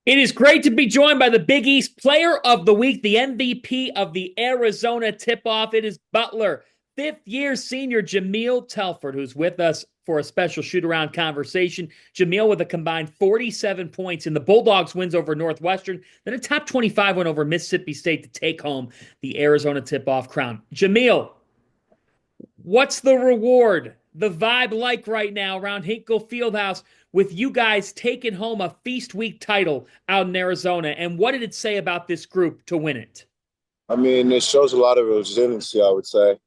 It is great to be joined by the Big East Player of the Week, the MVP of the Arizona tip-off. It is Butler, fifth-year senior Jahmyl Telfort, who's with us for a special shoot-around conversation. Jahmyl with a combined 47 points in the Bulldogs' wins over Northwestern, then a top 25 win over Mississippi State to take home the Arizona tip-off crown. Jahmyl, what's the reward, the vibe like right now around Hinkle Fieldhouse with you guys taking home a Feast Week title out in Arizona? And what did it say about this group to win it? I mean, it shows a lot of resiliency, I would say.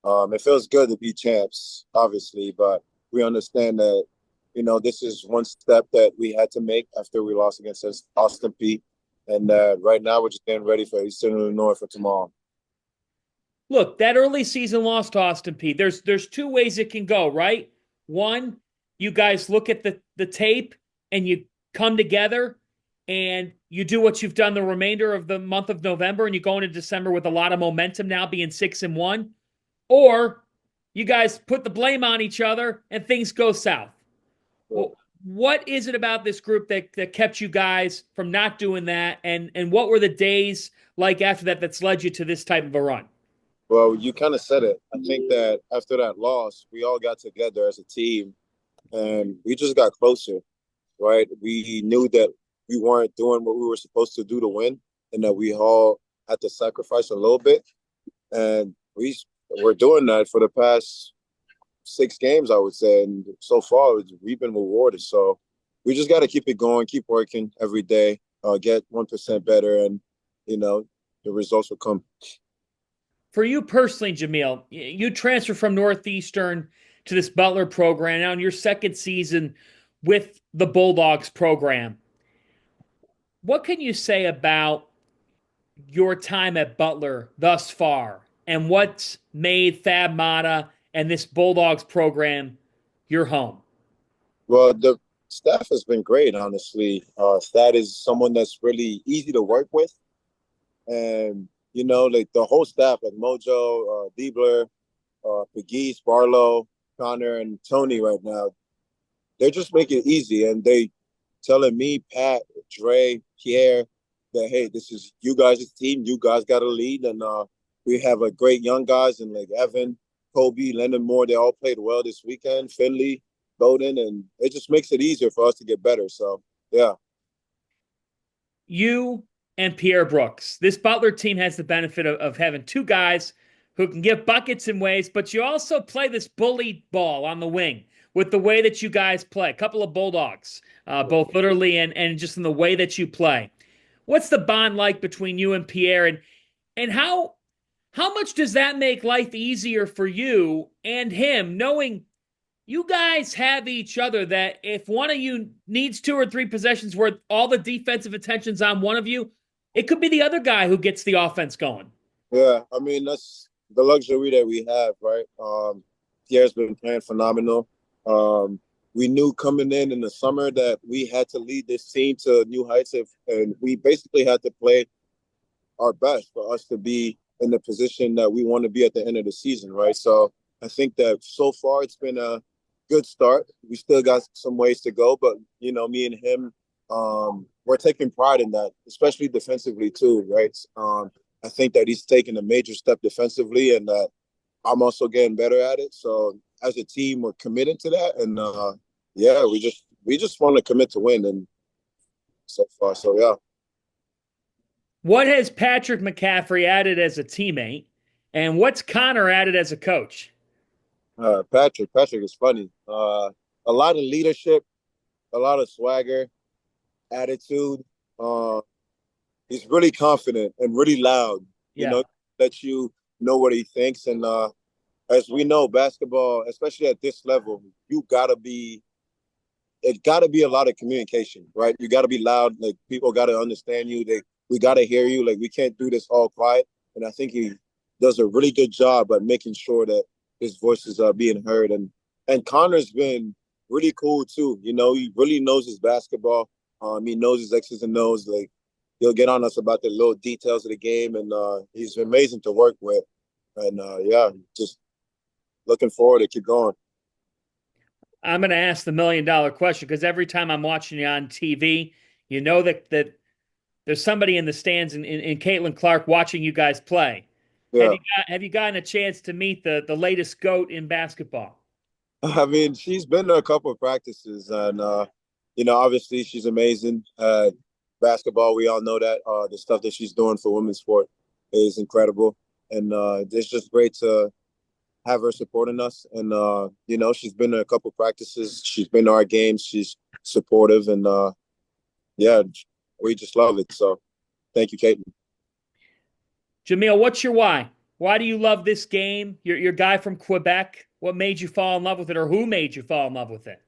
It feels good to be champs, obviously, but we understand that, this is one step that we had to make after we lost against Austin Peay. And right now we're just getting ready for Eastern Illinois for tomorrow. Look, that early season loss to Austin Peay. There's two ways it can go, right? One, you guys look at the tape and you come together and you do what you've done the remainder of the month of November and you go into December with a lot of momentum now being 6-1. Or you guys put the blame on each other and things go south. Well, what is it about this group that kept you guys from not doing that? And what were the days like after that that's led you to this type of a run? Well, you kind of said it. I think that after that loss, we all got together as a team and we just got closer, right? We knew that we weren't doing what we were supposed to do to win and that we all had to sacrifice a little bit. And we're doing that for the past 6 games, I would say. And so far, we've been rewarded. So we just got to keep it going, keep working every day, get 1% better, and, the results will come. For you personally, Jahmyl, you transferred from Northeastern to this Butler program now in your second season with the Bulldogs program. What can you say about your time at Butler thus far and what's made Thad Matta and this Bulldogs program your home? Well, the staff has been great, honestly. Thad is someone that's really easy to work with. And, like the whole staff, like Mojo, Diebler, Pegues, Barlow, Connor, and Tony right now, they just make it easy. And they telling me, Pat, Dre, Pierre, that, hey, this is you guys' team. You guys got to lead. And we have a great young guys and like Evan, Kobe, Leonard Moore. They all played well this weekend. Finley, Bowden. And it just makes it easier for us to get better. So, yeah. You and Pierre Brooks. This Butler team has the benefit of having two guys who can get buckets in ways, but you also play this bully ball on the wing with the way that you guys play. A couple of Bulldogs, both literally and just in the way that you play. What's the bond like between you and Pierre, and how much does that make life easier for you and him, knowing you guys have each other, that if one of you needs 2 or 3 possessions where all the defensive attention's on one of you, it could be the other guy who gets the offense going. Yeah, I mean, that's the luxury that we have, right? Pierre's been playing phenomenal. We knew coming in the summer that we had to lead this team to new heights, and we basically had to play our best for us to be in the position that we want to be at the end of the season, right? So I think that so far it's been a good start. We still got some ways to go, but, me and him, we're taking pride in that, especially defensively too, right? I think that he's taken a major step defensively, and that I'm also getting better at it. So as a team, we're committed to that, and yeah, we just want to commit to win, and so far, so yeah. What has Patrick McCaffrey added as a teammate, and what's Connor added as a coach? Patrick is funny. A lot of leadership, a lot of swagger, attitude. He's really confident and really loud. Yeah. Let you know what he thinks. And as we know, basketball, especially at this level, it got to be a lot of communication, right? You got to be loud. Like, people got to understand you. We got to hear you. Like, we can't do this all quiet. And I think he does a really good job at making sure that his voice is being heard. And Connor's been really cool too. He really knows his basketball. He knows his X's and O's. Like, he'll get on us about the little details of the game, and he's amazing to work with. And yeah, just looking forward to keep going. I'm going to ask the $1 million question because every time I'm watching you on TV, You know that there's somebody in the stands in Caitlin Clark watching you guys play. Yeah. Have you gotten a chance to meet the latest goat in basketball? I mean, she's been to a couple of practices, and obviously she's amazing at basketball. We all know that the stuff that she's doing for women's sport is incredible, and it's just great to have her supporting us. And she's been to a couple of practices. She's been to our games. She's supportive, and yeah, we just love it. So, thank you, Caitlin. Jahmyl, what's your why? Why do you love this game? You're a guy from Quebec. What made you fall in love with it, or who made you fall in love with it?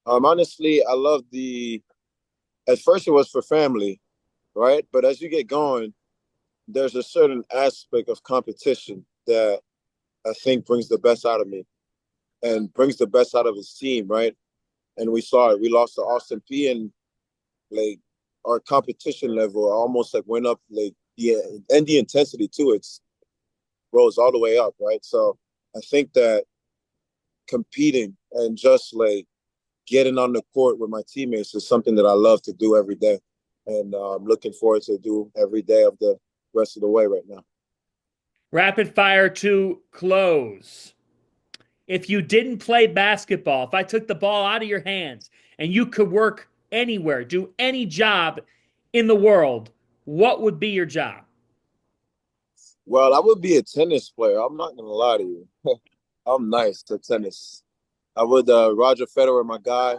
Honestly, I love the. At first, it was for family, right? But as you get going, there's a certain aspect of competition that I think brings the best out of me and brings the best out of his team, right? And we saw it. We lost to Austin P, and like our competition level almost like went up, like the intensity too. It's rose all the way up, right? So I think that competing and just like getting on the court with my teammates is something that I love to do every day, and I'm looking forward to do every day of the rest of the way right now. Rapid fire to close. If you didn't play basketball, if I took the ball out of your hands and you could work anywhere, do any job in the world, what would be your job? Well, I would be a tennis player. I'm not gonna lie to you. I'm nice to tennis. I would Roger Federer, my guy.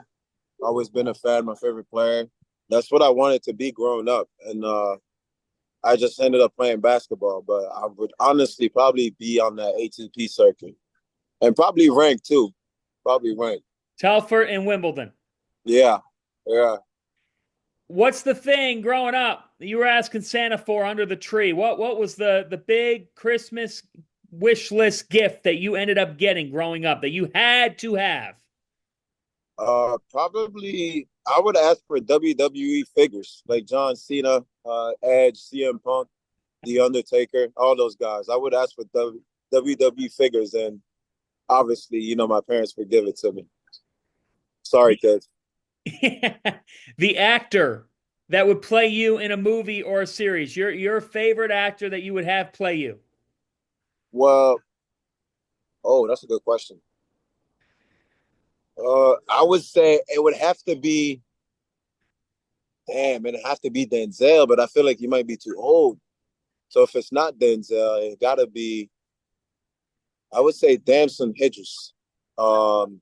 Always been a fan, my favorite player. That's what I wanted to be growing up, and I just ended up playing basketball. But I would honestly probably be on that ATP circuit and probably ranked too. Probably ranked. Telfort and Wimbledon. Yeah, yeah. What's the thing growing up that you were asking Santa for under the tree? What was the big Christmas wish list gift that you ended up getting growing up that you had to have? Probably I would ask for WWE figures like John Cena, Edge, CM Punk, The Undertaker, all those guys. I would ask for WWE figures, and obviously, my parents would give it to me. Sorry, kids. The actor that would play you in a movie or a series, your favorite actor that you would have play you. Well, oh, that's a good question. I would say it would have to be, damn, it'd have to be Denzel, but I feel like he might be too old. So if it's not Denzel, it gotta be, I would say Damson Idris.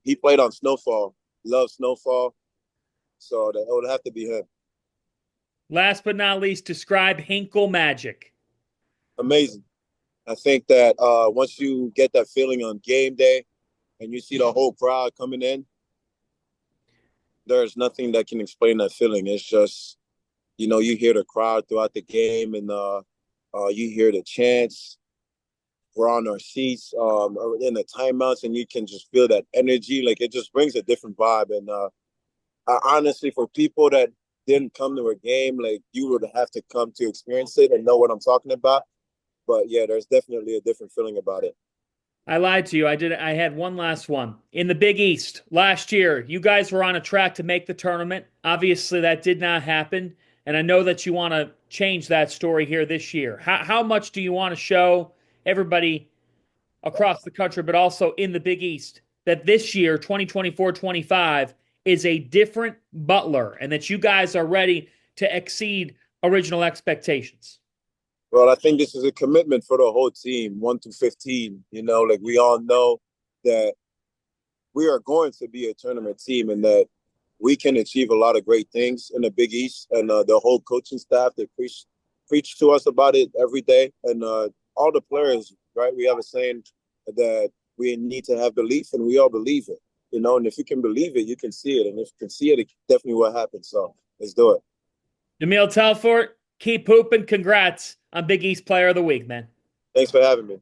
He played on Snowfall, love Snowfall, so that it would have to be him. Last but not least, describe Hinkle magic. Amazing. I think that once you get that feeling on game day and you see the whole crowd coming in, there's nothing that can explain that feeling. It's just, you hear the crowd throughout the game, and you hear the chants. We're on our seats in the timeouts, and you can just feel that energy. Like, it just brings a different vibe. And honestly, for people that didn't come to a game, like, you would have to come to experience it and know what I'm talking about. But yeah, there's definitely a different feeling about it. I lied to you. I had one last one. In the Big East last year, you guys were on a track to make the tournament. Obviously, that did not happen. And I know that you want to change that story here this year. How much do you want to show everybody across the country, but also in the Big East, that this year, 2024-25, is a different Butler and that you guys are ready to exceed original expectations? Well, I think this is a commitment for the whole team, 1 to 15. Like, we all know that we are going to be a tournament team, and that we can achieve a lot of great things in the Big East. And the whole coaching staff, they preach to us about it every day. And all the players, right? We have a saying that we need to have belief, and we all believe it. And if you can believe it, you can see it. And if you can see it, it definitely will happen. So let's do it. Jahmyl Telfort, keep hooping. Congrats on Big East Player of the Week, man. Thanks for having me.